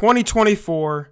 2024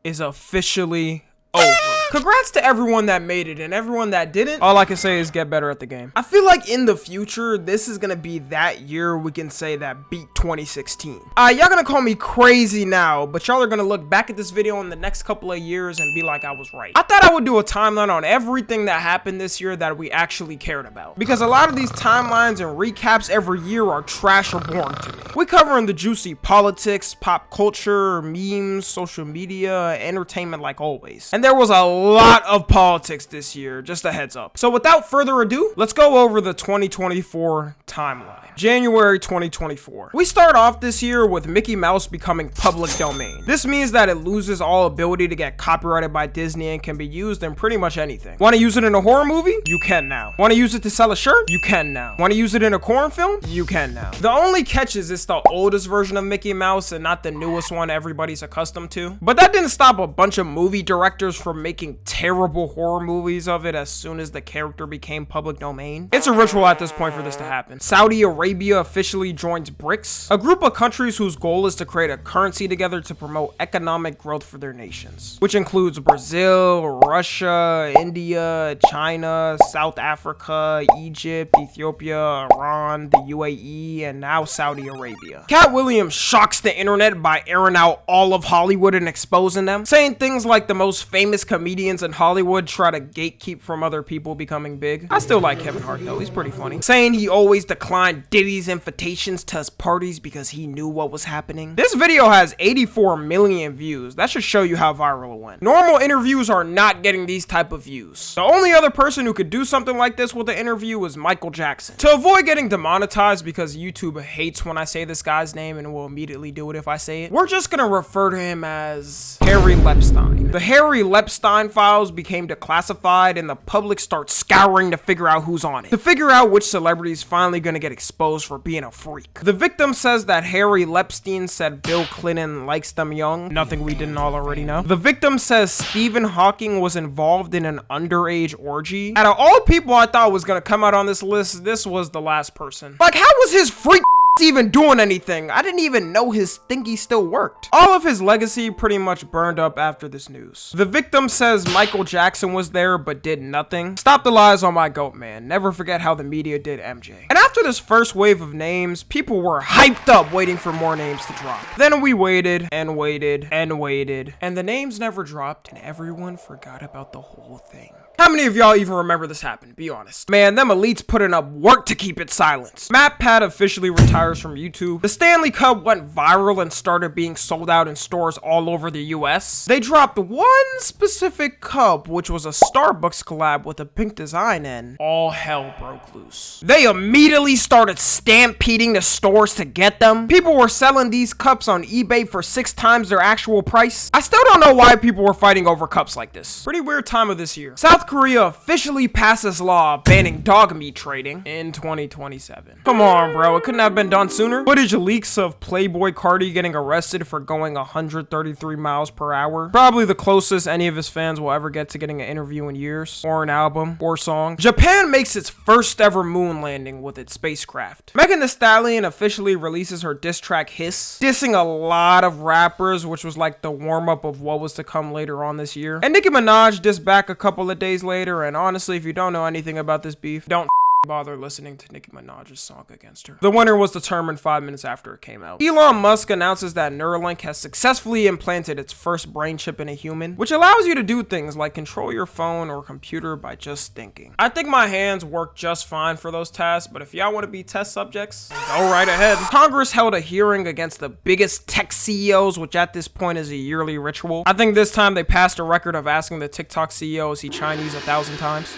is officially over. Congrats to everyone that made it and everyone that didn't. All I can say is get better at the game. I feel like in the future, this is gonna be that year we can say that beat 2016. Y'all gonna call me crazy now, but y'all are gonna look back at this video in the next couple of years and be like, I was right. I thought I would do a timeline on everything that happened this year that we actually cared about. Because a lot of these timelines and recaps every year are trash or boring to me. We covering the juicy politics, pop culture, memes, social media, entertainment like always. And there was a lot of politics this year, just a heads up. So without further ado, let's go over the 2024 timeline. January 2024. We start off this year with Mickey Mouse becoming public domain. This means that it loses all ability to get copyrighted by Disney and can be used in pretty much anything. Want to use it in a horror movie? You can now. Want to use it to sell a shirt? You can now. Want to use it in a corn film? You can now. The only catch is it's the oldest version of Mickey Mouse and not the newest one everybody's accustomed to. But that didn't stop a bunch of movie directors from making terrible horror movies of it as soon as the character became public domain. It's a ritual at this point for this to happen. Saudi Arabia officially joins BRICS, a group of countries whose goal is to create a currency together to promote economic growth for their nations, which includes Brazil, Russia, India, China, South Africa, Egypt, Ethiopia, Iran, the UAE, and now Saudi Arabia. Cat Williams shocks the internet by airing out all of Hollywood and exposing them, saying things like the most famous comedians in Hollywood try to gatekeep from other people becoming big. I still like Kevin Hart though, he's pretty funny. Saying he always declined Diddy's invitations to his parties because he knew what was happening. This video has 84 million views. That should show you how viral it went. Normal interviews are not getting these type of views. The only other person who could do something like this with an interview was Michael Jackson. To avoid getting demonetized because YouTube hates when I say this guy's name and will immediately do it if I say it, we're just gonna refer to him as Harry Lepstein. The Harry Lepstein files became declassified and the public starts scouring to figure out who's on it. To figure out which celebrity is finally gonna get exposed for being a freak. The victim says that Harry Lepstein said Bill Clinton likes them young. Nothing we didn't all already know. The victim says Stephen Hawking was involved in an underage orgy. Out of all people I thought was gonna come out on this list, this was the last person. Like, how was his freak even doing anything? I didn't even know his thingy still worked. All of his legacy pretty much burned up after this news. The victim says Michael Jackson was there but did nothing. Stop the lies on my goat, man. Never forget how the media did MJ. And after this first wave of names, people were hyped up waiting for more names to drop. Then we waited and waited and waited, and the names never dropped and everyone forgot about the whole thing. How many of y'all even remember this happened? Be honest. Man, them elites putting up work to keep it silent. MatPat officially retires from YouTube. The Stanley Cup went viral and started being sold out in stores all over the US. They dropped one specific cup, which was a Starbucks collab with a pink design, and all hell broke loose. They immediately started stampeding to stores to get them. People were selling these cups on eBay for 6 times their actual price. I still don't know why people were fighting over cups like this. Pretty weird time of this year. South Korea officially passed this law banning dog meat trading in 2027. Come on, bro. It couldn't have been done sooner. Footage leaks of Playboy Cardi getting arrested for going 133 miles per hour. Probably the closest any of his fans will ever get to getting an interview in years, or an album, or song. Japan makes its first ever moon landing with its spacecraft. Megan Thee Stallion officially releases her diss track Hiss, dissing a lot of rappers, which was like the warm-up of what was to come later on this year. And Nicki Minaj dissed back a couple of days later, and honestly, if you don't know anything about this beef, don't bother listening to Nicki Minaj's song against her. The winner was determined 5 minutes after it came out. Elon Musk announces that Neuralink has successfully implanted its first brain chip in a human, which allows you to do things like control your phone or computer by just thinking. I think my hands work just fine for those tasks, but if y'all want to be test subjects, go right ahead. Congress held a hearing against the biggest tech CEOs, which at this point is a yearly ritual. I think this time they passed a record of asking the TikTok CEO, is he Chinese, 1,000 times.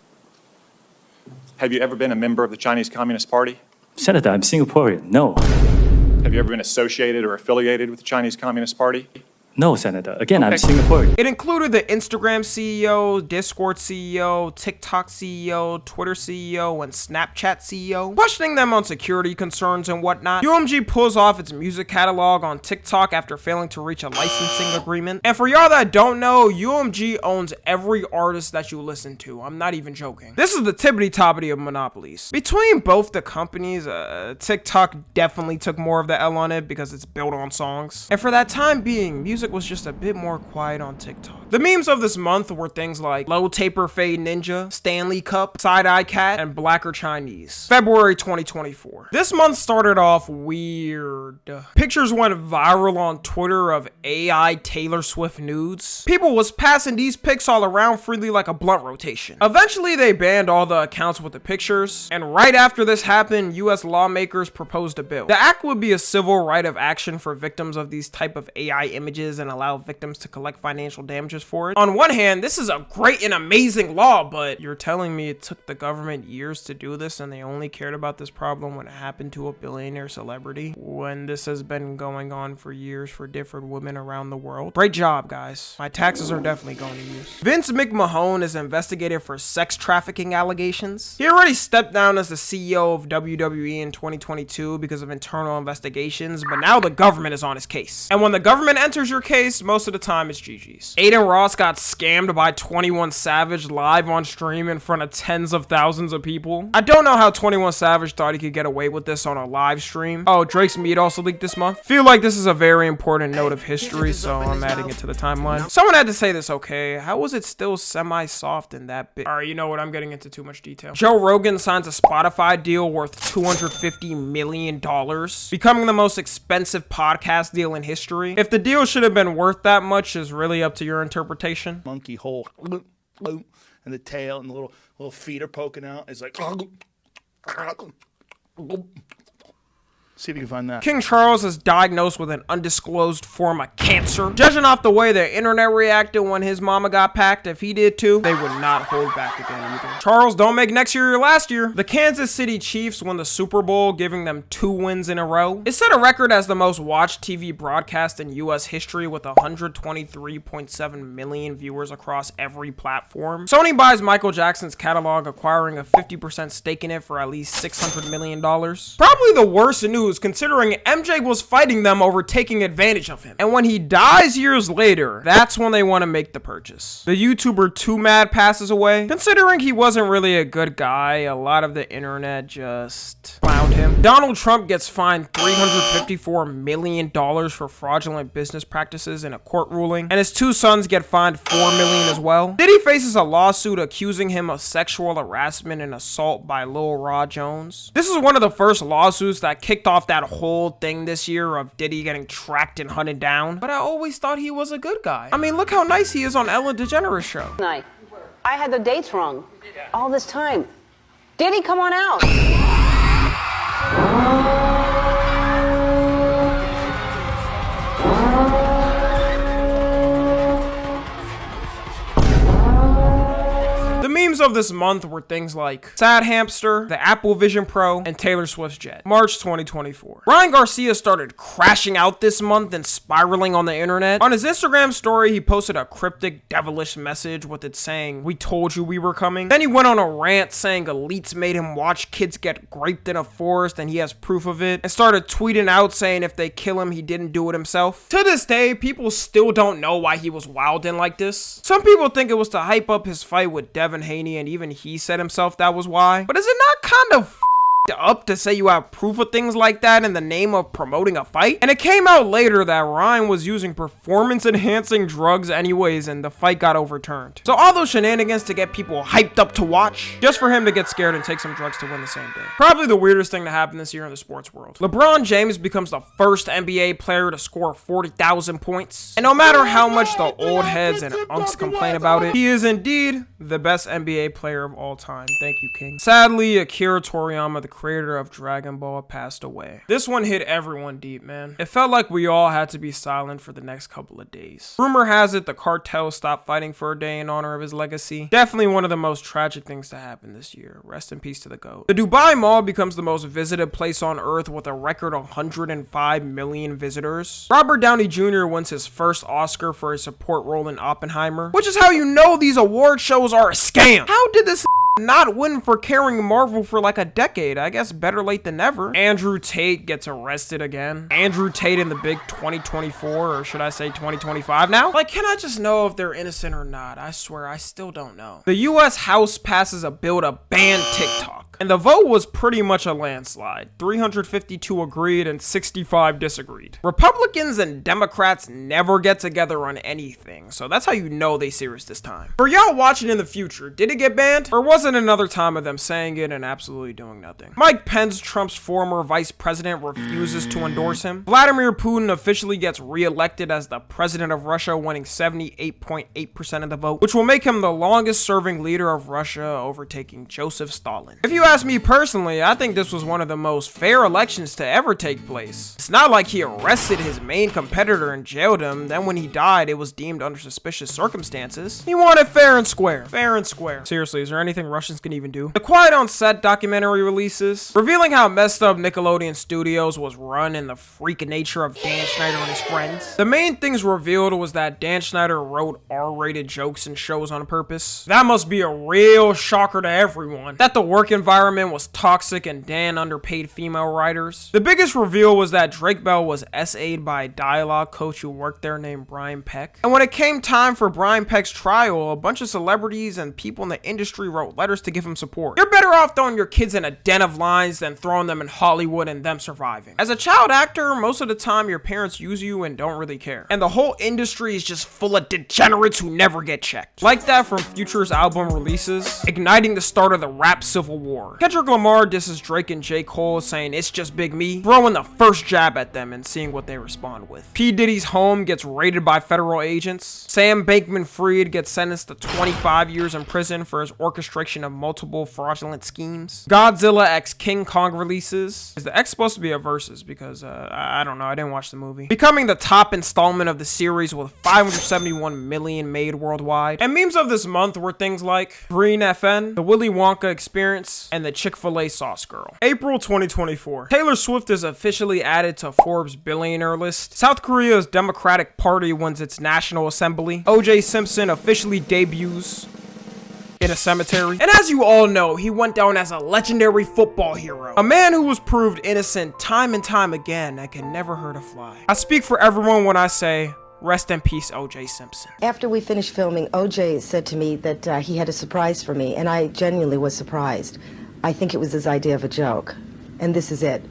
Have you ever been a member of the Chinese Communist Party? Senator, I'm Singaporean. No. Have you ever been associated or affiliated with the Chinese Communist Party? No, Senator. Again, I'm Singaporean. It included the Instagram CEO, Discord CEO, TikTok CEO, Twitter CEO, and Snapchat CEO, questioning them on security concerns and whatnot. UMG pulls off its music catalog on TikTok after failing to reach a licensing agreement. And for y'all that don't know, UMG owns every artist that you listen to. I'm not even joking. This is the tippity-toppity of monopolies. Between both the companies, TikTok definitely took more of the L on it because it's built on songs. And for that time being, music was just a bit more quiet on TikTok. The memes of this month were things like Low Taper Fade Ninja, Stanley Cup, Side Eye Cat, and Blacker Chinese. February 2024. This month started off weird. Pictures went viral on Twitter of AI Taylor Swift nudes. People was passing these pics all around freely like a blunt rotation. Eventually they banned all the accounts with the pictures, and right after this happened, US lawmakers proposed a bill. The act would be a civil right of action for victims of these type of AI images and allow victims to collect financial damages for it. On one hand, this is a great and amazing law, but you're telling me it took the government years to do this and they only cared about this problem when it happened to a billionaire celebrity, when this has been going on for years for different women around the world? Great job, guys. My taxes are definitely going to use. Vince McMahon is investigated for sex trafficking allegations. He already stepped down as the CEO of WWE in 2022 because of internal investigations, but now the government is on his case. And when the government enters your case, most of the time it's GG's. Aiden Ross got scammed by 21 Savage live on stream in front of tens of thousands of people. I don't know how 21 Savage thought he could get away with this on a live stream. Oh, Drake's meat also leaked this month. Feel like this is a very important note of history, so I'm adding it to the timeline. Someone had to say this, okay? How was it still semi-soft in that bit? Alright, you know what? I'm getting into too much detail. Joe Rogan signs a Spotify deal worth $250 million, becoming the most expensive podcast deal in history. If the deal should have been worth that much is really up to your interpretation. Monkey hole, and the tail and the little feet are poking out. It's like, see if you can find that. King Charles is diagnosed with an undisclosed form of cancer. Judging off the way the internet reacted when his mama got packed, if he did too, they would not hold back again either. Charles, don't make next year your last year. The Kansas City Chiefs won the Super Bowl, giving them 2 wins in a row. It set a record as the most watched TV broadcast in US history with 123.7 million viewers across every platform. Sony buys Michael Jackson's catalog, acquiring a 50% stake in it for at least $600 million. Probably the worst news considering MJ was fighting them over taking advantage of him. And when he dies years later, that's when they want to make the purchase. The YouTuber Too Mad passes away. Considering he wasn't really a good guy, a lot of the internet just clowned him. Donald Trump gets fined $354 million for fraudulent business practices in a court ruling, and his 2 sons get fined $4 million as well. Diddy faces a lawsuit accusing him of sexual harassment and assault by Lil Raw Jones. This is one of the first lawsuits that kicked off that whole thing this year of Diddy getting tracked and hunted down, but I always thought he was a good guy. I mean, look how nice he is on Ellen DeGeneres show. I had the dates wrong all this time. Diddy, come on out. The memes of this month were things like Sad Hamster, the Apple Vision Pro, and Taylor Swift's jet. March 2024. Ryan Garcia started crashing out this month and spiraling on the internet. On his Instagram story, he posted a cryptic, devilish message with it saying, "We told you we were coming." Then he went on a rant saying elites made him watch kids get raped in a forest and he has proof of it, and started tweeting out saying if they kill him, he didn't do it himself. To this day, people still don't know why he was wilding like this. Some people think it was to hype up his fight with Devin Haney, and even he said himself that was why. But is it not kind of up to say you have proof of things like that in the name of promoting a fight? And it came out later that Ryan was using performance enhancing drugs anyways, and the fight got overturned. So all those shenanigans to get people hyped up to watch, just for him to get scared and take some drugs to win the same day. Probably the weirdest thing to happen this year in the sports world. LeBron James becomes the first NBA player to score 40,000 points. And no matter how much the old heads and unks complain about it, he is indeed the best NBA player of all time. Thank you, King. Sadly, Akira Toriyama, the creator of Dragon Ball, passed away. This one hit everyone deep, man. It felt like we all had to be silent for the next couple of days. Rumor has it the cartel stopped fighting for a day in honor of his legacy. Definitely one of the most tragic things to happen this year. Rest in peace to the GOAT. The Dubai Mall becomes the most visited place on earth with a record 105 million visitors. Robert Downey Jr. wins his first Oscar for his support role in Oppenheimer, which is how you know these award shows are a scam. How did this not win for carrying Marvel for like a decade? I guess better late than never. Andrew Tate gets arrested again. Andrew Tate in the big 2024, or should I say 2025 now? Like, can I just know if they're innocent or not? I swear, I still don't know. The US House passes a bill to ban TikTok. And the vote was pretty much a landslide. 352 agreed and 65 disagreed. Republicans and Democrats never get together on anything, so that's how you know they serious this time. For y'all watching in the future, did it get banned? Or was it another time of them saying it and absolutely doing nothing? Mike Pence, Trump's former vice president, refuses to endorse him. Vladimir Putin officially gets re-elected as the president of Russia, winning 78.8% of the vote, which will make him the longest serving leader of Russia, overtaking Joseph Stalin. If you ask me personally, I think this was one of the most fair elections to ever take place. It's not like he arrested his main competitor and jailed him, then when he died, it was deemed under suspicious circumstances. He won it fair and square. Fair and square. Seriously, is there anything Russians can even do? The Quiet on Set documentary releases, revealing how messed up Nickelodeon Studios was run and the freak nature of Dan Schneider and his friends. The main things revealed was that Dan Schneider wrote R-rated jokes and shows on purpose. That must be a real shocker to everyone. That the work environment was toxic and Dan underpaid female writers. The biggest reveal was that Drake Bell was SA'd by a dialogue coach who worked there named Brian Peck. And when it came time for Brian Peck's trial, a bunch of celebrities and people in the industry wrote letters to give him support. You're better off throwing your kids in a den of lions than throwing them in Hollywood and them surviving. As a child actor, most of the time your parents use you and don't really care. And the whole industry is just full of degenerates who never get checked. Like that from Future's album releases, igniting the start of the rap civil war. Kendrick Lamar disses Drake and J. Cole, saying it's just Big Me, throwing the first jab at them and seeing what they respond with. P. Diddy's home gets raided by federal agents. Sam Bankman-Fried gets sentenced to 25 years in prison for his orchestration of multiple fraudulent schemes. Godzilla x King Kong releases. Is the X supposed to be a versus? Because I don't know, I didn't watch the movie. Becoming the top installment of the series with 571 million made worldwide. And memes of this month were things like Green FN, the Willy Wonka experience, and the Chick-fil-A sauce girl. April 2024. Taylor Swift is officially added to Forbes billionaire list. South Korea's Democratic Party wins its National Assembly. O.J. Simpson officially debuts in a cemetery. And as you all know, he went down as a legendary football hero. A man who was proved innocent time and time again and can never hurt a fly. I speak for everyone when I say, rest in peace, O.J. Simpson. After we finished filming, O.J. said to me that he had a surprise for me, and I genuinely was surprised. I think it was his idea of a joke, and this is it.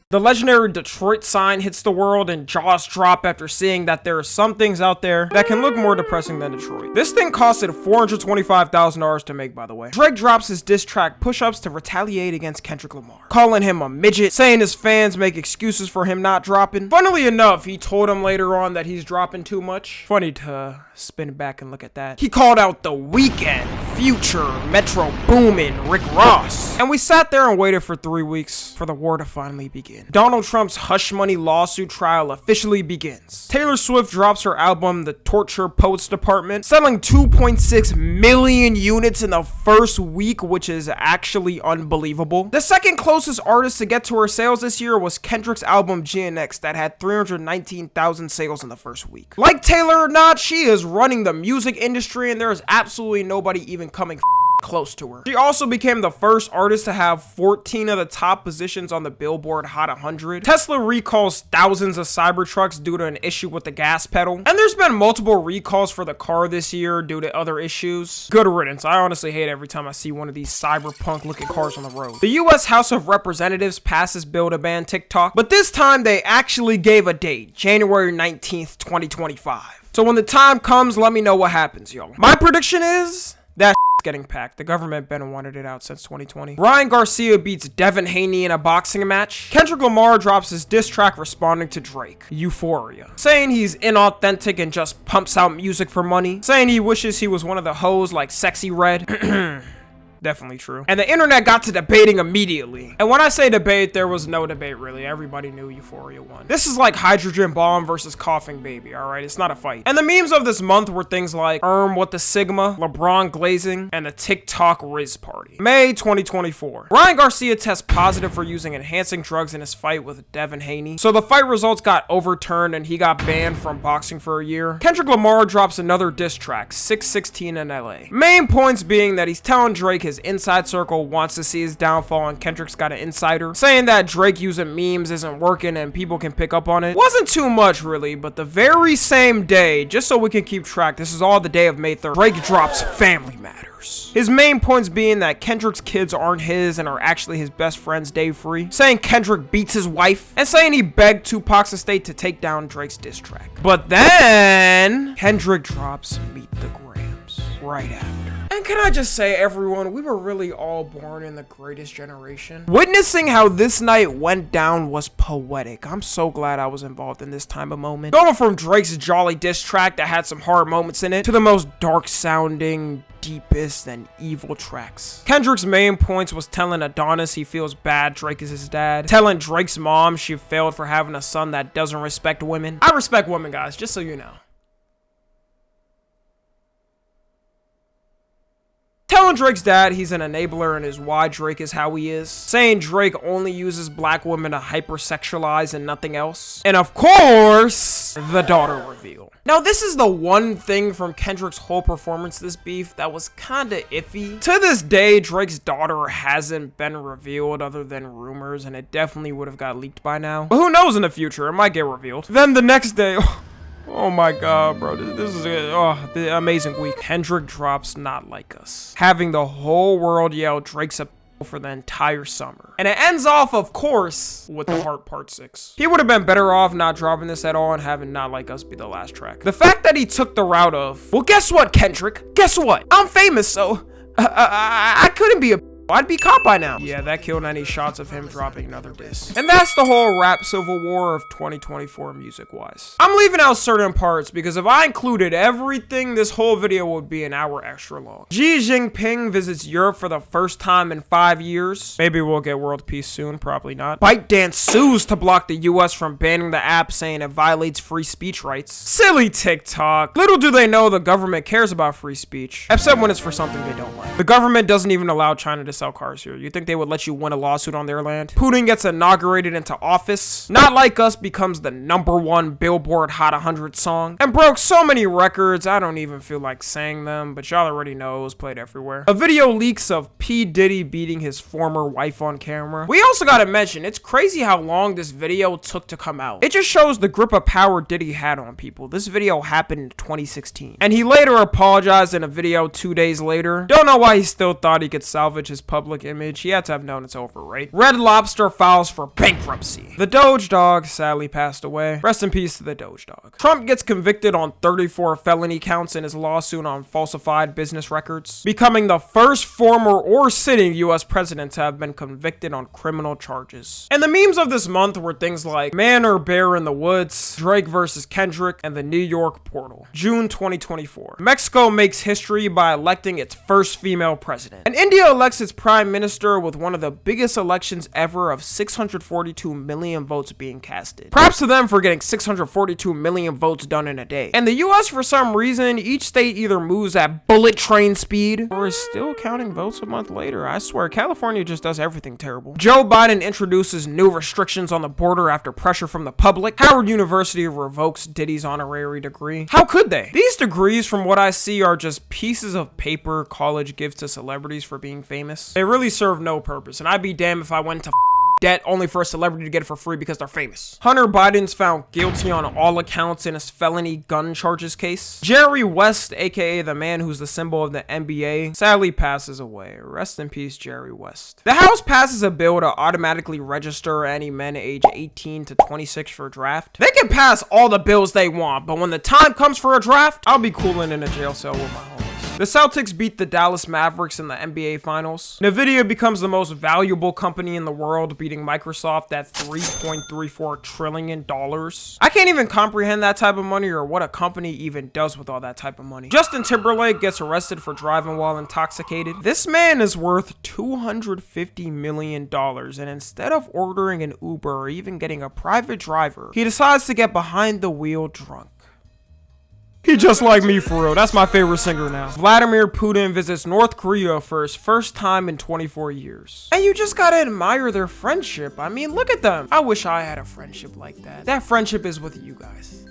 The legendary Detroit sign hits the world and jaws drop after seeing that there are some things out there that can look more depressing than Detroit. This thing costed $425,000 to make, by the way. Drake drops his diss track Push-Ups to retaliate against Kendrick Lamar, calling him a midget, saying his fans make excuses for him not dropping. Funnily enough, he told him later on that he's dropping too much. Funny to spin back and look at that. He called out The Weeknd, Future, Metro Boomin, Rick Ross. And we sat there and waited for 3 weeks for the war to finally begin. Donald Trump's hush money lawsuit trial officially begins. Taylor Swift drops her album, The Torture Poets Department, selling 2.6 million units in the first week, which is actually unbelievable. The second closest artist to get to her sales this year was Kendrick's album GNX that had 319,000 sales in the first week. Like Taylor or not, she is running the music industry and there is absolutely nobody even coming close to her. She also became the first artist to have 14 of the top positions on the Billboard Hot 100. Tesla recalls thousands of Cybertrucks due to an issue with the gas pedal. And there's been multiple recalls for the car this year due to other issues. Good riddance. I honestly hate every time I see one of these cyberpunk looking cars on the road. The US House of Representatives passes bill to ban TikTok, but this time they actually gave a date, January 19th, 2025. So when the time comes, let me know what happens, y'all. My prediction is that getting packed. The government been wanted it out since 2020. Ryan Garcia beats Devin Haney in a boxing match. Kendrick Lamar drops his diss track responding to Drake, Euphoria, saying he's inauthentic and just pumps out music for money, saying he wishes he was one of the hoes like Sexy Red. Definitely true. And the internet got to debating immediately. And when I say debate, there was no debate really. Everybody knew Euphoria won. This is like Hydrogen Bomb versus Coughing Baby, alright? It's not a fight. And the memes of this month were things like what the Sigma, LeBron glazing, and the TikTok Riz party. May 2024. Ryan Garcia tests positive for using enhancing drugs in his fight with Devin Haney. So the fight results got overturned and he got banned from boxing for a year. Kendrick Lamar drops another diss track, 616 in LA. Main points being that he's telling Drake his inside circle wants to see his downfall and Kendrick's got an insider, saying that Drake using memes isn't working and people can pick up on it. Wasn't too much really, but the very same day, just so we can keep track, this is all the day of May 3rd, Drake drops Family Matters. His main points being that Kendrick's kids aren't his and are actually his best friend's day free, saying Kendrick beats his wife, and saying he begged Tupac's estate to take down Drake's diss track. But then Kendrick drops Meet the Grams right after. And can I just say, everyone, we were really all born in the greatest generation. Witnessing how this night went down was poetic. I'm so glad I was involved in this time of moment. Going from Drake's jolly diss track that had some hard moments in it to the most dark sounding, deepest, and evil tracks. Kendrick's main points was telling Adonis he feels bad Drake is his dad, telling Drake's mom she failed for having a son that doesn't respect women. I respect women, guys, just so you know. Telling Drake's dad he's an enabler and is why Drake is how he is. Saying Drake only uses black women to hypersexualize and nothing else. And of course, the daughter reveal. Now this is the one thing from Kendrick's whole performance this beef that was kinda iffy. To this day, Drake's daughter hasn't been revealed other than rumors, and it definitely would have got leaked by now. But who knows in the future, it might get revealed. Then the next day, oh my god, bro, this is the amazing week. Kendrick drops Not Like Us, having the whole world yell Drake's a for the entire summer. And it ends off, of course, with The Heart Part 6. He would have been better off not dropping this at all and having Not Like Us be the last track. The fact that he took the route of, well, guess what, Kendrick? Guess what? I'm famous, so I couldn't be a I'd be caught by now. Yeah, that killed any shots of him dropping another diss. And that's the whole rap civil war of 2024 music-wise. I'm leaving out certain parts because if I included everything, this whole video would be an hour extra long. Xi Jinping visits Europe for the first time in 5 years. Maybe we'll get world peace soon, probably not. ByteDance sues to block the US from banning the app, saying it violates free speech rights. Silly TikTok. Little do they know the government cares about free speech, except when it's for something they don't like. The government doesn't even allow China to sell cars here. You think they would let you win a lawsuit on their land? Putin gets inaugurated into office. Not Like Us becomes the #1 Billboard Hot 100 song and broke so many records I don't even feel like saying them, but y'all already know it was played everywhere. A video leaks of P. Diddy beating his former wife on camera. We also gotta mention, it's crazy how long this video took to come out. It just shows the grip of power Diddy had on people. This video happened in 2016. And he later apologized in a video 2 days later. Don't know why he still thought he could salvage his public image. He had to have known it's over, right? Red Lobster files for bankruptcy. The Doge Dog sadly passed away. Rest in peace to the Doge Dog. Trump gets convicted on 34 felony counts in his lawsuit on falsified business records, becoming the first former or sitting US president to have been convicted on criminal charges. And the memes of this month were things like Man or Bear in the Woods, Drake versus Kendrick, and the New York portal. June 2024. Mexico makes history by electing its first female president. And India elects its prime minister with one of the biggest elections ever of 642 million votes being casted. Props to them for getting 642 million votes done in a day. And the US, for some reason, each state either moves at bullet train speed or is still counting votes a month later. I swear, California just does everything terrible. Joe Biden introduces new restrictions on the border after pressure from the public. Howard University revokes Diddy's honorary degree. How could they? These degrees, from what I see, are just pieces of paper college gives to celebrities for being famous. They really serve no purpose, and I'd be damned if I went to debt only for a celebrity to get it for free because they're famous. Hunter Biden's found guilty on all accounts in his felony gun charges case. Jerry West, aka the man who's the symbol of the NBA, sadly passes away. Rest in peace, Jerry West. The House passes a bill to automatically register any men age 18 to 26 for a draft. They can pass all the bills they want, but when the time comes for a draft, I'll be cooling in a jail cell with my homies. The Celtics beat the Dallas Mavericks in the NBA Finals. Nvidia becomes the most valuable company in the world, beating Microsoft at $3.34 trillion. I can't even comprehend that type of money or what a company even does with all that type of money. Justin Timberlake gets arrested for driving while intoxicated. This man is worth $250 million, and instead of ordering an Uber or even getting a private driver, he decides to get behind the wheel drunk. He just like me for real. That's my favorite singer now. Vladimir Putin visits North Korea for his first time in 24 years. And you just gotta admire their friendship. I mean, look at them. I wish I had a friendship like that. That friendship is with you guys.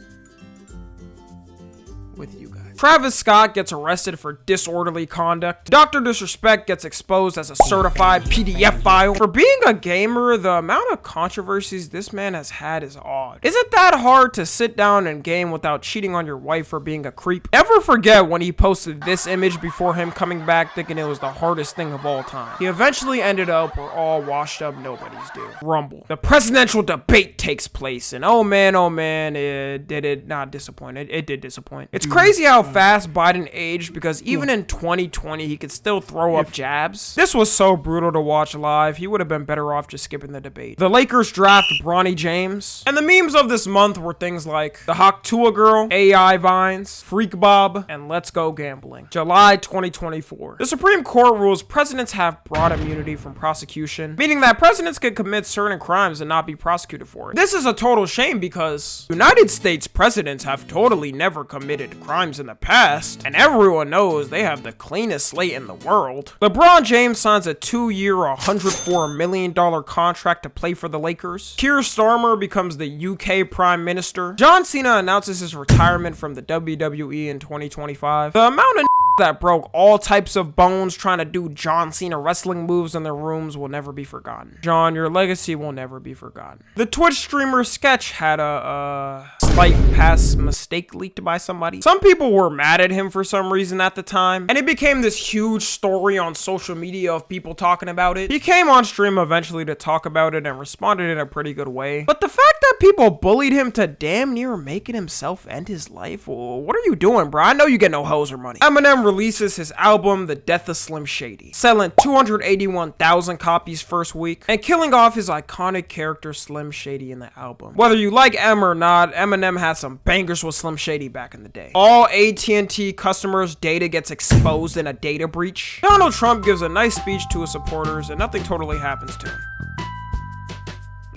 With you guys. Travis Scott gets arrested for disorderly conduct. Dr. Disrespect gets exposed as a certified PDF file. For being a gamer, the amount of controversies this man has had is odd. Is it that hard to sit down and game without cheating on your wife or being a creep? Ever forget when he posted this image before him coming back thinking it was the hardest thing of all time? He eventually ended up where all washed up nobodies do. Rumble. The presidential debate takes place, and oh man, it did not disappoint. It did disappoint. It's crazy how fast Biden aged, because even in 2020 he could still throw up jabs. This was so brutal to watch live. He would have been better off just skipping the debate. The Lakers draft Bronny James, and the memes of this month were things like the Hawktua girl, AI vines, Freak Bob, and Let's Go Gambling. July 2024. The Supreme Court rules presidents have broad immunity from prosecution, meaning that presidents can commit certain crimes and not be prosecuted for it. This is a total shame because United States presidents have totally never committed crimes in the past, and everyone knows they have the cleanest slate in the world. LeBron James signs a 2-year, $104 million contract to play for the Lakers. Keir Starmer becomes the UK Prime Minister. John Cena announces his retirement from the WWE in 2025. The amount of that broke all types of bones trying to do John Cena wrestling moves in their rooms will never be forgotten. John, your legacy will never be forgotten. The Twitch streamer Sketch had a slight past mistake leaked by somebody. Some people were mad at him for some reason at the time, and it became this huge story on social media of people talking about it. He came on stream eventually to talk about it and responded in a pretty good way. But the fact that people bullied him to damn near making himself end his life, well, what are you doing, bro? I know you get no hoes or money. Eminem releases his album The Death of Slim Shady, selling 281,000 copies first week and killing off his iconic character Slim Shady in the album. Whether you like M or not, Eminem had some bangers with Slim Shady back in the day. All AT&T customers' data gets exposed in a data breach. Donald Trump gives a nice speech to his supporters and nothing totally happens to him.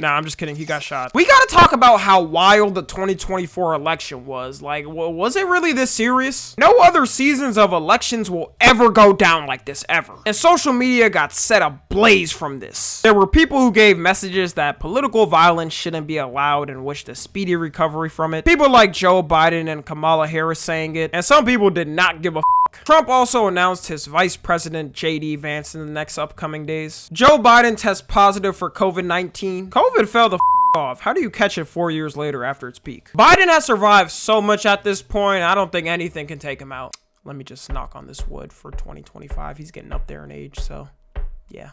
Nah, I'm just kidding. He got shot. We gotta talk about how wild the 2024 election was. Like, was it really this serious? No other seasons of elections will ever go down like this, ever. And social media got set ablaze from this. There were people who gave messages that political violence shouldn't be allowed and wished a speedy recovery from it. People like Joe Biden and Kamala Harris saying it, and some people did not give a Trump also announced his vice president J.D. Vance in the next upcoming days. Joe Biden tests positive for COVID-19. COVID fell the off. How do you catch it 4 years later after its peak? Biden has survived so much at this point, I don't think anything can take him out. Let me just knock on this wood for 2025. He's getting up there in age, so yeah.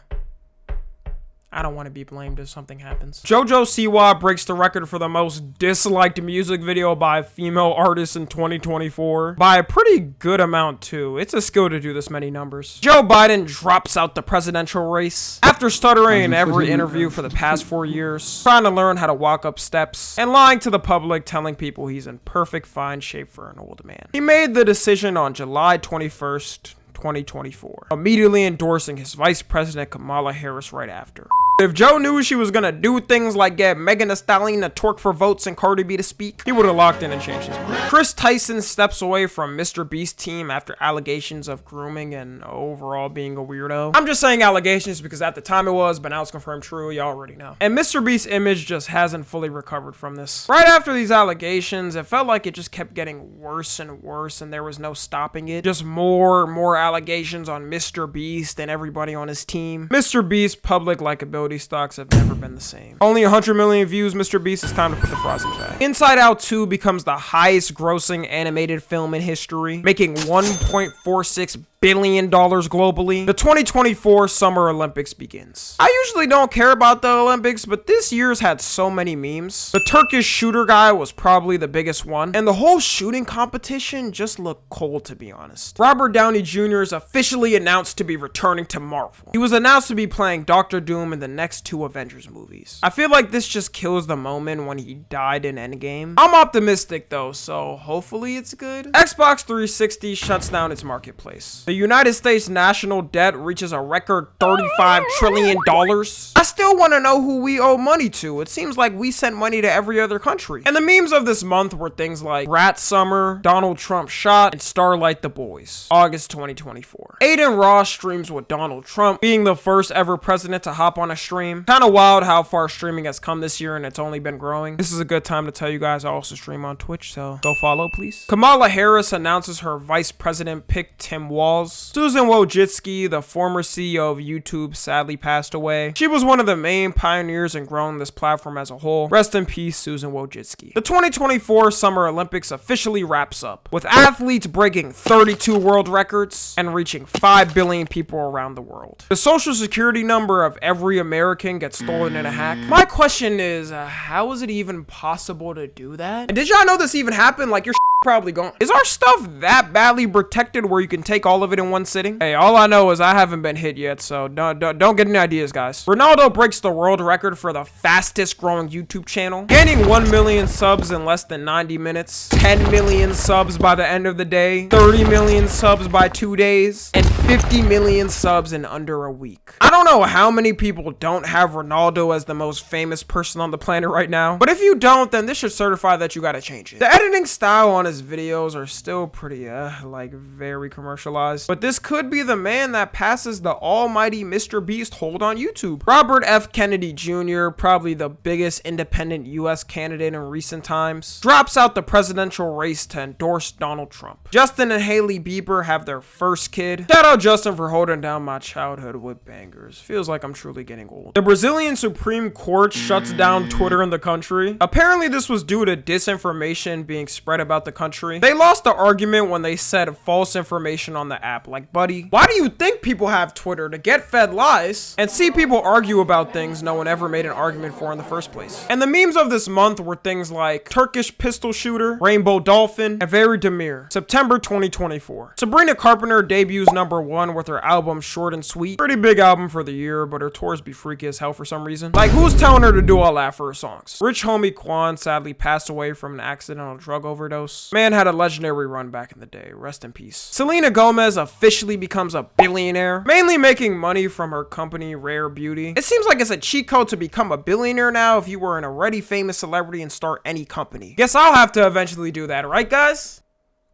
I don't want to be blamed if something happens. JoJo Siwa breaks the record for the most disliked music video by a female artist in 2024. By a pretty good amount, too. It's a skill to do this many numbers. Joe Biden drops out the presidential race after stuttering in every interview for the past 4 years, trying to learn how to walk up steps, and lying to the public, telling people he's in perfect fine shape for an old man. He made the decision on July 21st, 2024, immediately endorsing his vice president Kamala Harris right after. If Joe knew she was gonna do things like get Megan Thee Stallion to twerk for votes and Cardi B to speak, he would have locked in and changed his mind. Chris Tyson steps away from Mr. Beast's team after allegations of grooming and overall being a weirdo. I'm just saying allegations because at the time it was, but now it's confirmed true, y'all already know. And Mr. Beast's image just hasn't fully recovered from this. Right after these allegations, it felt like it just kept getting worse and worse and there was no stopping it. Just more allegations on Mr. Beast and everybody on his team. Mr. Beast's public likability stocks have never been the same. Only 100 million views, Mr. Beast, it's time to put the frosting back. Inside Out 2 becomes the highest grossing animated film in history, making $1.46 billion globally. The 2024 Summer Olympics begins. I usually don't care about the Olympics, but this year's had so many memes. The Turkish shooter guy was probably the biggest one, and the whole shooting competition just looked cold, to be honest. Robert Downey Jr. is officially announced to be returning to Marvel. He was announced to be playing Doctor Doom in the next 2 Avengers movies. I feel like this just kills the moment when he died in Endgame. I'm optimistic though, so hopefully it's good. Xbox 360 shuts down its marketplace. The United States national debt reaches a record $35 trillion. I still want to know who we owe money to. It seems like we sent money to every other country. And the memes of this month were things like Rat Summer, Donald Trump shot, and Starlight the Boys. August 2024. Aiden Ross streams with Donald Trump, being the first ever president to hop on a stream. Kind of wild how far streaming has come this year, and it's only been growing. This is a good time to tell you guys I also stream on Twitch, so go follow, please. Kamala Harris announces her vice president pick Tim Walz. Susan Wojcicki, the former CEO of YouTube, sadly passed away. She was one of the main pioneers in growing this platform as a whole. Rest in peace, Susan Wojcicki. The 2024 Summer Olympics officially wraps up, with athletes breaking 32 world records and reaching 5 billion people around the world. The social security number of every American gets stolen in a hack. My question is, how is it even possible to do that? And did y'all know this even happened? Like, your probably gone. Is our stuff that badly protected where you can take all of it in one sitting? Hey, all I know is I haven't been hit yet, so don't get any ideas, guys. Ronaldo breaks the world record for the fastest growing YouTube channel, gaining 1 million subs in less than 90 minutes, 10 million subs by the end of the day, 30 million subs by 2 days, and 50 million subs in under a week. I don't know how many people don't have Ronaldo as the most famous person on the planet right now, but if you don't, then this should certify that you gotta change it. The editing style on his videos are still pretty, like, very commercialized, but this could be the man that passes the almighty Mr. Beast hold on YouTube. Robert F. Kennedy Jr., probably the biggest independent US candidate in recent times, drops out the presidential race to endorse Donald Trump. Justin and Hailey Bieber have their first kid. Shout out Justin for holding down my childhood with bangers. Feels like I'm truly getting old. The Brazilian Supreme Court shuts down Twitter in the country. Apparently this was due to disinformation being spread about the country. They lost the argument when they said false information on the app. Like, buddy, why do you think people have Twitter? To get fed lies and see people argue about things no one ever made an argument for in the first place. And the memes of this month were things like Turkish pistol shooter, Rainbow Dolphin, and Very Demir. September 2024. Sabrina Carpenter debuts #1 with her album Short and Sweet. Pretty big album for the year, but her tours be freaky as hell for some reason. Like, who's telling her to do all that for her songs? Rich homie Quan sadly passed away from an accidental drug overdose. Man had a legendary run back in the day. Rest in peace. Selena Gomez officially becomes a billionaire, mainly making money from her company Rare Beauty. It seems like it's a cheat code to become a billionaire now if you were an already famous celebrity and start any company. Guess I'll have to eventually do that, right guys?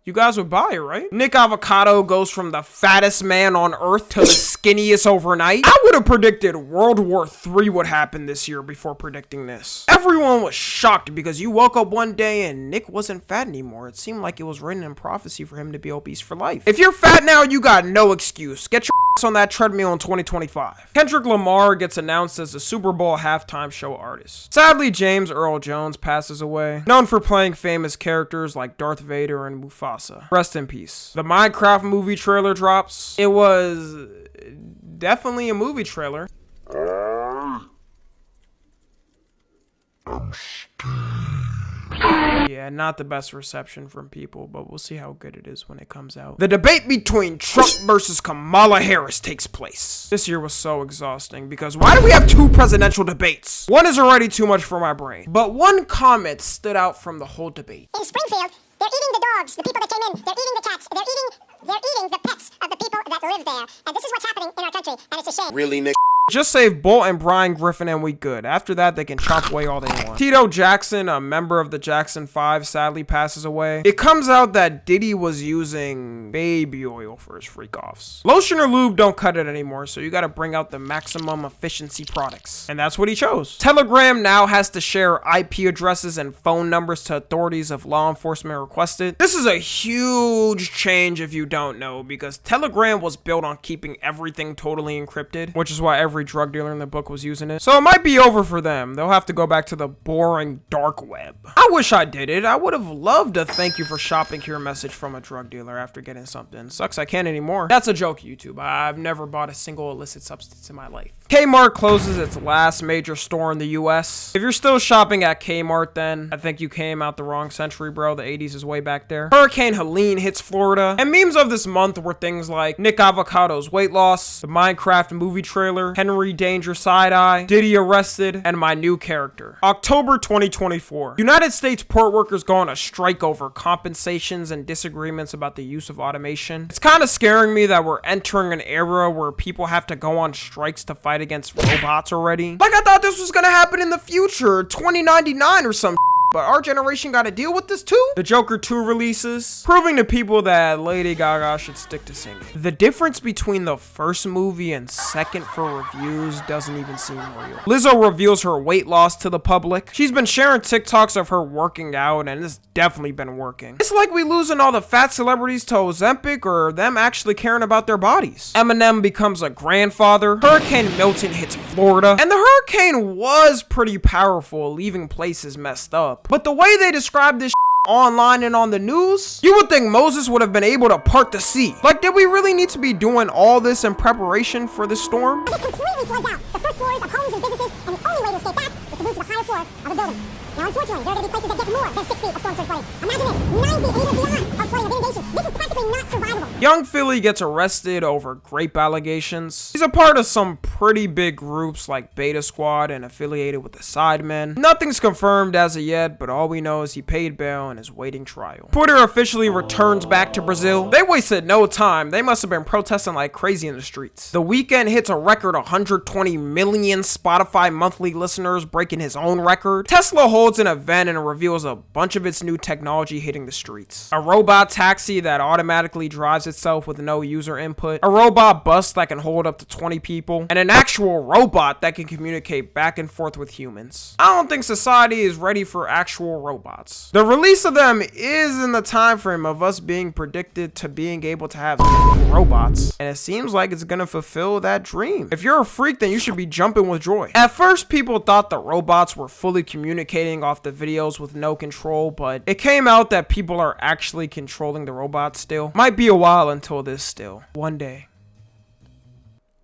You guys would buy it, right? Nick Avocado goes from the fattest man on earth to the skinniest overnight. I would have predicted World War III would happen this year before predicting this. Everyone was shocked because you woke up one day and Nick wasn't fat anymore. It seemed like it was written in prophecy for him to be obese for life. If you're fat now, you got no excuse. Get your ass on that treadmill in 2025. Kendrick Lamar gets announced as the Super Bowl halftime show artist. Sadly, James Earl Jones passes away, known for playing famous characters like Darth Vader and Mufasa. Rest in peace. The Minecraft movie trailer drops. It was definitely a movie trailer. Yeah, not the best reception from people, but we'll see how good it is when it comes out. The debate between Trump versus Kamala Harris takes place. This year was so exhausting because why do we have 2 presidential debates? One is already too much for my brain, but one comment stood out from the whole debate. In Springfield, they're eating the dogs, the people that came in. They're eating the cats. They're eating the pets of the people that live there. And this is what's happening in our country, and it's a shame. Really, Nick? Just save Bolt and Brian Griffin and we good. After that, they can chop away all they want. Tito Jackson, a member of the Jackson 5, sadly passes away. It comes out that Diddy was using baby oil for his freak-offs. Lotion or lube don't cut it anymore, so you gotta bring out the maximum efficiency products. And that's what he chose. Telegram now has to share IP addresses and phone numbers to authorities if law enforcement requested. This is a huge change if you don't know, because Telegram was built on keeping everything totally encrypted, which is why everyone every drug dealer in the book was using it. So it might be over for them. They'll have to go back to the boring dark web. I wish I did it. I would have loved a thank you for shopping here message from a drug dealer after getting something. Sucks I can't anymore. That's a joke, YouTube. I've never bought a single illicit substance in my life. Kmart closes its last major store in the US. If you're still shopping at Kmart, then I think you came out the wrong century, bro. The 80s is way back there. Hurricane Helene hits Florida. And memes of this month were things like Nick Avocado's weight loss, the Minecraft movie trailer, Henry Danger side-eye, Diddy arrested, and my new character. October 2024. United States port workers go on a strike over compensations and disagreements about the use of automation. It's kind of scaring me that we're entering an era where people have to go on strikes to fight against robots already. Like I thought this was gonna happen in the future, 2099 or some but our generation got to deal with this too. The Joker 2 releases, proving to people that Lady Gaga should stick to singing. The difference between the first movie and second for reviews doesn't even seem real. Lizzo reveals her weight loss to the public. She's been sharing TikToks of her working out, and it's definitely been working. It's like we losing all the fat celebrities to Ozempic or them actually caring about their bodies. Eminem becomes a grandfather. Hurricane Milton hits Florida, and the hurricane was pretty powerful, leaving places messed up. But the way they describe this online and on the news, you would think Moses would have been able to part the sea. Like, did we really need to be doing all this in preparation for this storm? This completely floods out the first floors of homes and businesses, and the only way to escape that is to move to the higher floor of a building. Now, unfortunately, there are going to be places that get more than 6 feet of storm surge flooding. Imagine this, 9 feet, 8 or beyond of flooding of inundation. This is practically not survivable. Young Philly gets arrested over grape allegations. He's a part of some pretty big groups like Beta Squad and affiliated with the Sidemen. Nothing's confirmed as of yet, but all we know is he paid bail and is waiting trial. Twitter officially returns back to Brazil. They wasted no time. They must have been protesting like crazy in the streets. The Weeknd hits a record 120 million Spotify monthly listeners, breaking his own record. Tesla holds an event and reveals a bunch of its new technology hitting the streets. A robot taxi that automatically drives itself with no user input. A robot bus that can hold up to 20 people. And an actual robot that can communicate back and forth with humans. I don't think society is ready for actual robots. The release of them is in the time frame of us being predicted to being able to have robots, and it seems like it's gonna fulfill that dream. If you're a freak, then you should be jumping with joy. At first, people thought the robots were fully communicating off the videos with no control, but it came out that people are actually controlling the robots still. Might be a while until this still. One day.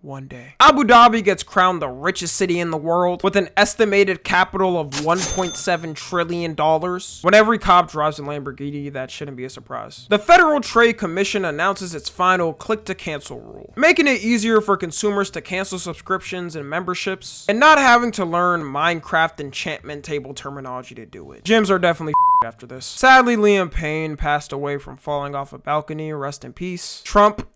One day. Abu Dhabi gets crowned the richest city in the world with an estimated capital of $1.7 trillion. When every cop drives a Lamborghini, that shouldn't be a surprise. The Federal Trade Commission announces its final click to cancel rule, making it easier for consumers to cancel subscriptions and memberships and not having to learn Minecraft enchantment table terminology to do it. Gyms are definitely after this. Sadly, Liam Payne passed away from falling off a balcony. Rest in peace. Trump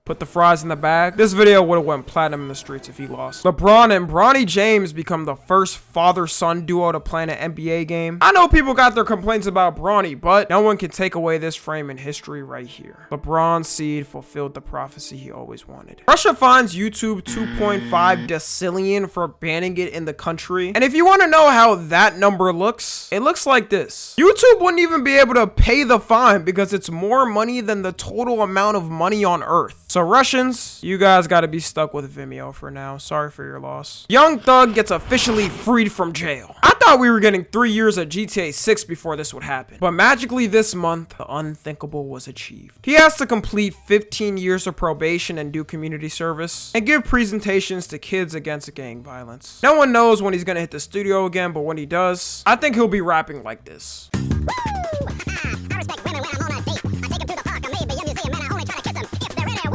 put the fries in the bag. This video would have went platinum in the streets if he lost. LeBron and Bronny James become the first father-son duo to play in an NBA game. I know people got their complaints about Bronny, but no one can take away this frame in history right here. LeBron's seed fulfilled the prophecy he always wanted. Russia fines YouTube 2.5 decillion for banning it in the country. And if you want to know how that number looks, it looks like this. YouTube wouldn't even be able to pay the fine because it's more money than the total amount of money on Earth. So Russians, you guys gotta be stuck with Vimeo for now. Sorry for your loss. Young Thug gets officially freed from jail. I thought we were getting 3 years at GTA 6 before this would happen. But magically this month, the unthinkable was achieved. He has to complete 15 years of probation and do community service and give presentations to kids against gang violence. No one knows when he's gonna hit the studio again, but when he does, I think he'll be rapping like this. I respect women when I'm on a date. I take them to the park or maybe a museum and I only try to kiss them if they're in there.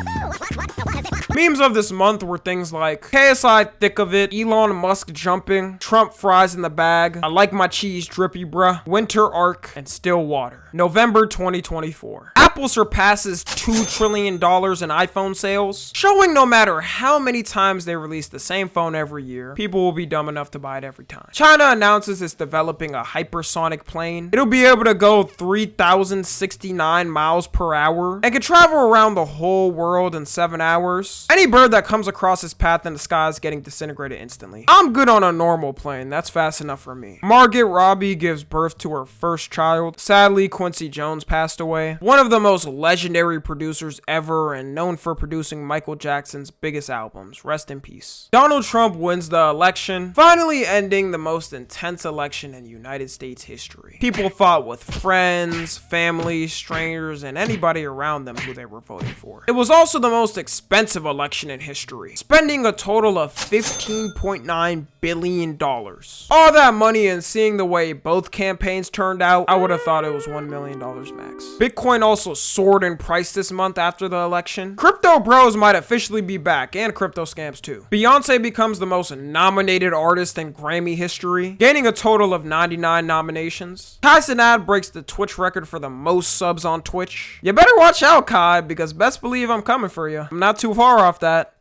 What is it? Memes of this month were things like KSI thick of it, Elon Musk jumping, Trump fries in the bag, I like my cheese drippy bruh, Winter Arc, and Still Water. November 2024. Apple surpasses $2 trillion in iPhone sales, showing no matter how many times they release the same phone every year, people will be dumb enough to buy it every time. China announces it's developing a hypersonic plane. It'll be able to go 3,069 miles per hour and can travel around the whole world in 7 hours. Any bird that comes across his path in the sky is getting disintegrated instantly. I'm good on a normal plane. That's fast enough for me. Margaret Robbie gives birth to her first child. Sadly, Quincy Jones passed away. One of the most legendary producers ever and known for producing Michael Jackson's biggest albums. Rest in peace. Donald Trump wins the election, finally ending the most intense election in United States history. People fought with friends, family, strangers, and anybody around them who they were voting for. It was also the most expensive election in history, spending a total of $15.9 billion. All that money, and seeing the way both campaigns turned out, I would have thought it was $1 million max. Bitcoin also soared in price this month after the election. Crypto bros might officially be back, and crypto scams too. Beyonce becomes the most nominated artist in Grammy history, gaining a total of 99 nominations. Kai Cenat breaks the Twitch record for the most subs on Twitch. You better watch out, Kai, because best believe I'm coming for you. I'm not too far off that.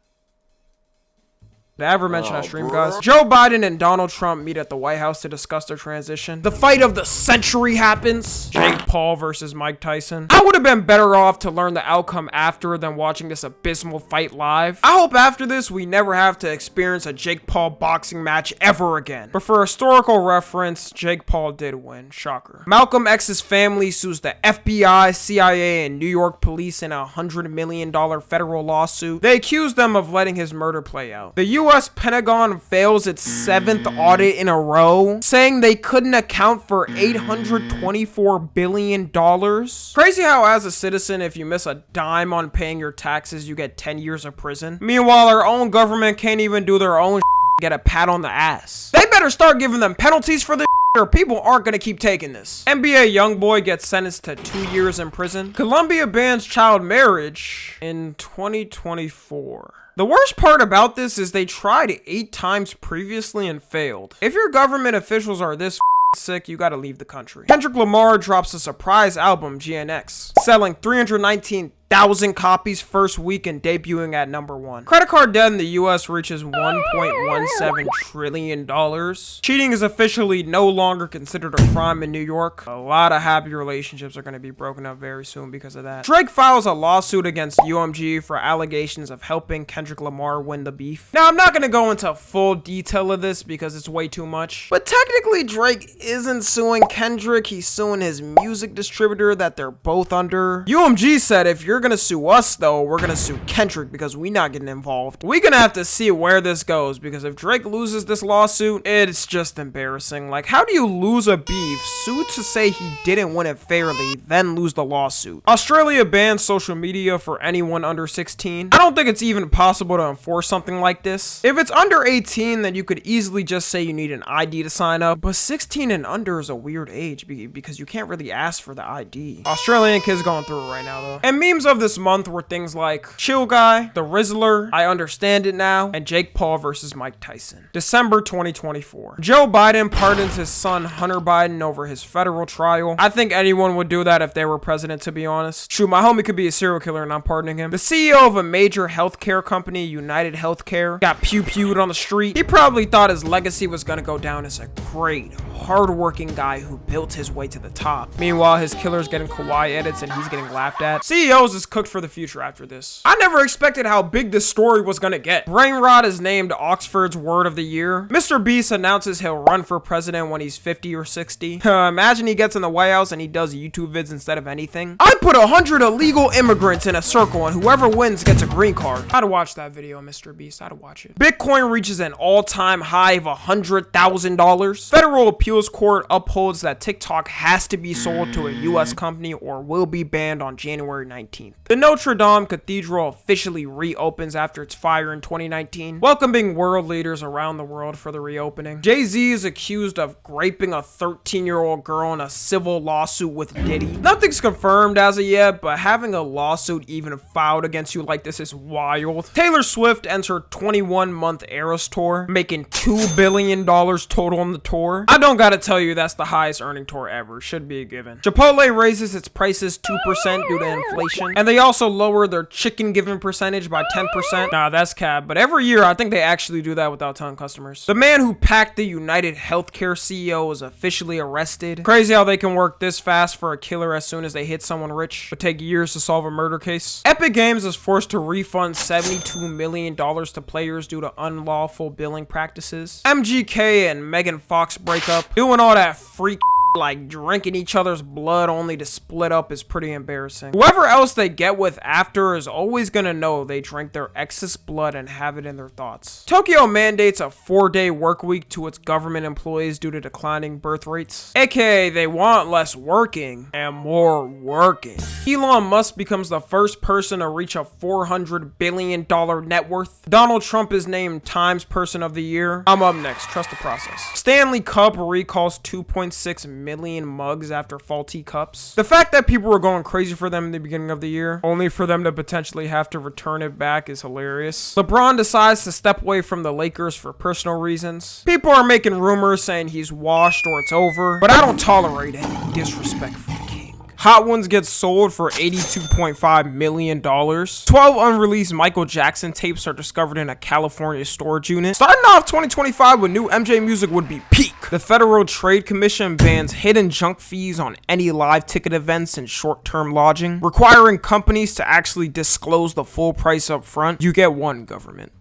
Did I ever mention I stream, guys? Joe Biden and Donald Trump meet at the White House to discuss their transition. The fight of the century happens. Jake Paul versus Mike Tyson. I would have been better off to learn the outcome after than watching this abysmal fight live. I hope after this we never have to experience a Jake Paul boxing match ever again. But for historical reference, Jake Paul did win. Shocker. Malcolm X's family sues the FBI, CIA, and New York police in a $100 million federal lawsuit. They accuse them of letting his murder play out. The U.S. Pentagon fails its 7th audit in a row, saying they couldn't account for $824 billion. Crazy how as a citizen, if you miss a dime on paying your taxes, you get 10 years of prison. Meanwhile, our own government can't even do their own get a pat on the ass. They better start giving them penalties for this or people aren't gonna keep taking this. NBA YoungBoy gets sentenced to 2 years in prison. Colombia bans child marriage in 2024. The worst part about this is they tried 8 times previously and failed. If your government officials are this sick, you gotta leave the country. Kendrick Lamar drops a surprise album, GNX, selling 319,000 copies first week and debuting at #1. Credit card debt in the US reaches $1.17 trillion. Cheating is officially no longer considered a crime in New York. A lot of happy relationships are going to be broken up very soon because of that. Drake files a lawsuit against UMG for allegations of helping Kendrick Lamar win the beef. Now, I'm not going to go into full detail of this because it's way too much, but technically Drake isn't suing Kendrick, he's suing his music distributor that they're both under. UMG said, if you're gonna sue us though, we're gonna sue Kendrick because we not getting involved. We're gonna have to see where this goes, because if Drake loses this lawsuit, it's just embarrassing. Like, how do you lose a beef, sue to say he didn't win it fairly, then lose the lawsuit? Australia bans social media for anyone under 16. I don't think it's even possible to enforce something like this. If it's under 18, then you could easily just say you need an ID to sign up, but 16 and under is a weird age because you can't really ask for the ID. Australian kids going through it right now though. And memes of this month were things like Chill Guy, The Rizzler, I Understand It Now, and Jake Paul versus Mike Tyson. December 2024. Joe Biden pardons his son Hunter Biden over his federal trial. I think anyone would do that if they were president, to be honest. Shoot, my homie could be a serial killer and I'm pardoning him. The CEO of a major healthcare company, United Healthcare, got pew-pewed on the street. He probably thought his legacy was gonna go down as a great, hardworking guy who built his way to the top. Meanwhile, his killer's getting kawaii edits and he's getting laughed at. CEOs is cooked for the future after this. I never expected how big this story was gonna get. Brain rot is named Oxford's Word of the Year. Mr. Beast announces he'll run for president when he's 50 or 60. Imagine he gets in the White House and he does YouTube vids instead of anything. I put 100 illegal immigrants in a circle and whoever wins gets a green card. I'd watch that video, Mr. Beast. I'd watch it. Bitcoin reaches an all-time high of $100,000. Federal appeals court upholds that TikTok has to be sold to a US company or will be banned on January 19th. The Notre Dame Cathedral officially reopens after its fire in 2019, welcoming world leaders around the world for the reopening. Jay-Z is accused of raping a 13-year-old girl in a civil lawsuit with Diddy. Nothing's confirmed as of yet, but having a lawsuit even filed against you like this is wild. Taylor Swift ends her 21-month Eras tour, making $2 billion total on the tour. I don't gotta tell you that's the highest earning tour ever, should be a given. Chipotle raises its prices 2% due to inflation. And they also lowered their chicken giving percentage by 10%. Nah, that's cap. But every year, I think they actually do that without telling customers. The man who packed the United Healthcare CEO was officially arrested. Crazy how they can work this fast for a killer as soon as they hit someone rich, but take years to solve a murder case. Epic Games is forced to refund $72 million to players due to unlawful billing practices. MGK and Megan Fox break up. Doing all that freak like drinking each other's blood only to split up is pretty embarrassing. Whoever else they get with after is always gonna know they drank their ex's blood and have it in their thoughts. Tokyo mandates a 4-day work week to its government employees due to declining birth rates. AKA they want less working and more working. Elon Musk becomes the first person to reach a $400 billion net worth. Donald Trump is named Times Person of the Year. I'm up next, trust the process. Stanley Cup recalls 2.6 million mugs after faulty cups. The fact that people were going crazy for them in the beginning of the year, only for them to potentially have to return it back, is hilarious. LeBron decides to step away from the Lakers for personal reasons. People are making rumors saying he's washed or it's over, but I don't tolerate any disrespect for the king. Hot Ones gets sold for $82.5 million. 12 unreleased Michael Jackson tapes are discovered in a California storage unit. Starting off 2025 with new MJ music would be peak. The Federal Trade Commission bans hidden junk fees on any live ticket events and short-term lodging, requiring companies to actually disclose the full price up front. You get one government.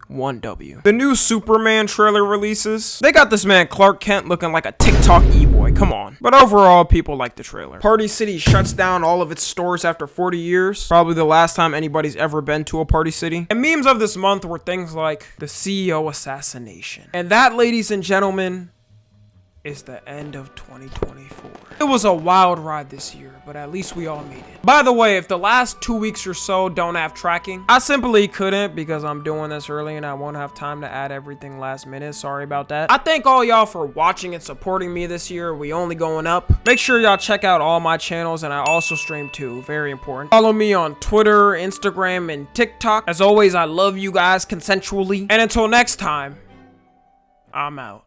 1W. The new Superman trailer releases. They got this man Clark Kent looking like a TikTok e-boy, come on. But overall, people like the trailer. Party City shuts down all of its stores after 40 years. Probably the last time anybody's ever been to a Party City. And memes of this month were things like the CEO assassination. And that, ladies and gentlemen, is the end of 2024. It was a wild ride this year, but at least we all made it. By the way, if the last 2 weeks or so don't have tracking, I simply couldn't because I'm doing this early and I won't have time to add everything last minute. Sorry about that. I thank all y'all for watching and supporting me this year. We only going up. Make sure y'all check out all my channels, and I also stream too. Very important. Follow me on Twitter, Instagram, and TikTok. As always, I love you guys consensually. And until next time, I'm out.